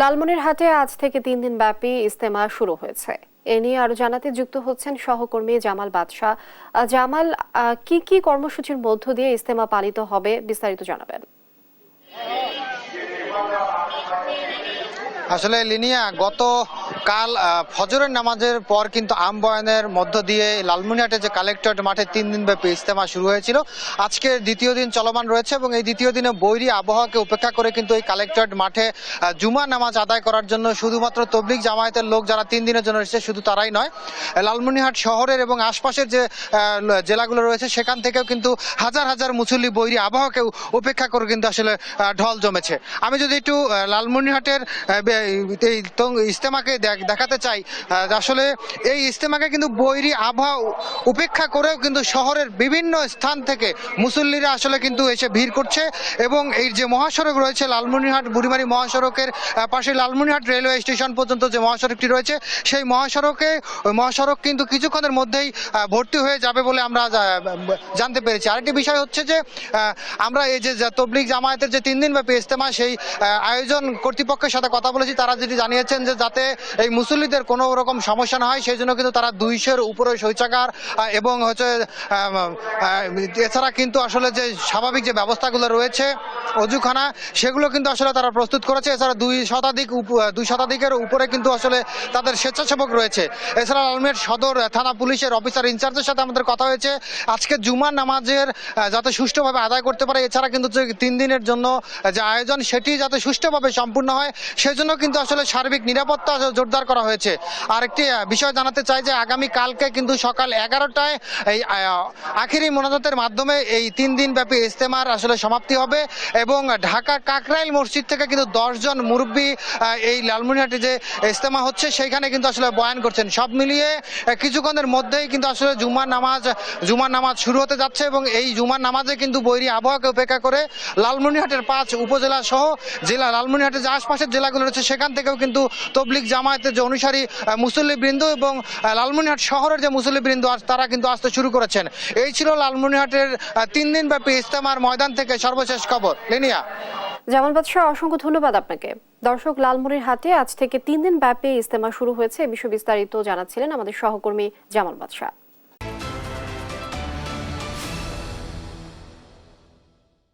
লালমনিরহাটে আজ থেকে 3 দিন ব্যাপী ইজতেমা শুরু হয়েছে। এ নিয়ে আরো জানাতে যুক্ত হচ্ছেন সহকর্মী জামাল বাদশা। জামাল, কি কর্মসূচির মধ্য দিয়ে ইজতেমা পালিত হবে, বিস্তারিত জানাবেন। আসলে লিনিয়া কাল ফজরের নামাজের পর কিন্তু আম বয়ানের মধ্য দিয়ে লালমনিরহাটে যে কালেক্টরেট মাঠে 3 দিন ব্যাপী ইজতেমা শুরু হয়েছিল, আজকে দ্বিতীয় দিন চলমান রয়েছে এবং এই দ্বিতীয় দিনে বৈরী আবহাওয়াকে উপেক্ষা করে কিন্তু এই কালেক্টরেট মাঠে জুমা নামাজ আদায় করার জন্য শুধুমাত্র তবলিগ জামায়াতের লোক যারা 3 দিনের জন্য এসেছে শুধু তারাই নয়, লালমনিরহাট শহরের এবং আশপাশের যে জেলাগুলো রয়েছে সেখান থেকেও কিন্তু হাজার হাজার মুসল্লি বৈরী আবহাওয়াকে উপেক্ষা করে কিন্তু আসলে ঢল জমেছে। আমি যদি একটু লালমনিরহাটের এই ইজতেমাকে দেখাতে চাই, আসলে এই ইজতেমাকে কিন্তু বৈরী আবহাওয়া উপেক্ষা করেও কিন্তু শহরের বিভিন্ন স্থান থেকে মুসল্লিরা আসলে কিন্তু এসে ভিড় করছে এবং এই যে মহাসড়ক রয়েছে লালমনিরহাট বুড়িমারি মহাসড়কের পাশে লালমনিরহাট রেলওয়ে স্টেশন পর্যন্ত যে মহাসড়কটি রয়েছে সেই মহাসড়ক কিন্তু কিছুক্ষণের মধ্যেই ভর্তি হয়ে যাবে বলে আমরা জানতে পেরেছি। আরেকটি বিষয় হচ্ছে যে আমরা এই যে তবলিগ জামায়াতের যে 3 দিন ব্যাপী ইজতেমা সেই আয়োজন কর্তৃপক্ষের সাথে কথা বলেছি, তারা যেটি জানিয়েছেন যে যাতে এই মুসল্লিদের কোনো রকম সমস্যা না হয় সেই জন্য কিন্তু তারা 200-এর উপরে শৌচাগার এবং হচ্ছে এছাড়া কিন্তু আসলে যে স্বাভাবিক যে ব্যবস্থাগুলো রয়েছে অজুখানা সেগুলো কিন্তু আসলে তারা প্রস্তুত করেছে। এছাড়া 2 শতাধিকের উপরে কিন্তু আসলে তাদের স্বেচ্ছাসেবক রয়েছে। এছাড়া লালমনিরহাট সদর থানা পুলিশের অফিসার ইনচার্জের সাথে আমাদের কথা হয়েছে, আজকে জুমার নামাজের যাতে সুষ্ঠুভাবে আদায় করতে পারে, এছাড়া কিন্তু যে 3 দিনের জন্য যে আয়োজন সেটি যাতে সুষ্ঠুভাবে সম্পূর্ণ হয় সেজন্য কিন্তু আসলে সার্বিক নিরাপত্তা জোরদার করা হয়েছে। আরেকটি বিষয় জানাতে চাই যে আগামী কালকে কিন্তু সকাল 11টায় এই আখিরি মোনাজাতের মাধ্যমে এই 3 দিন ব্যাপী ইজতেমার আসলে সমাপ্তি হবে এবং ঢাকা কাকরাইল মসজিদ থেকে কিন্তু 10 জন মুরব্বী এই লালমনিরহাটে যে ইজতেমা হচ্ছে সেইখানে কিন্তু আসলে বয়ান করছেন। সব মিলিয়ে কিছুক্ষণের মধ্যেই কিন্তু আসলে জুমার নামাজ শুরু হতে যাচ্ছে এবং এই জুমার নামাজে কিন্তু বৈরী আবহাওয়াকে উপেক্ষা করে লালমনিরহাটের 5 উপজেলা সহ লালমনিরহাটের যে আশপাশের জেলাগুলো রয়েছে সেখান থেকেও কিন্তু তবলিগ জামায়াতের যে অনুসারী মুসল্লিবৃন্দ এবং লালমনিরহাট শহরের যে মুসল্লিবৃন্দ তারা কিন্তু আসতে শুরু করেছেন। এই ছিল লালমনিরহাটের 3 দিন ব্যাপী ইজতেমার ময়দান থেকে সর্বশেষ খবর। লিনিয়া। জামাল বাদশা, অসংখ্য ধন্যবাদ আপনাকে। দর্শক, লালমনিরহাটে আজ থেকে 3 দিন ব্যাপী ইজতেমা শুরু হয়েছে, এ বিষয়ে বিস্তারিত জানাচ্ছিলেন আমাদের সহকর্মী জামাল বাদশা।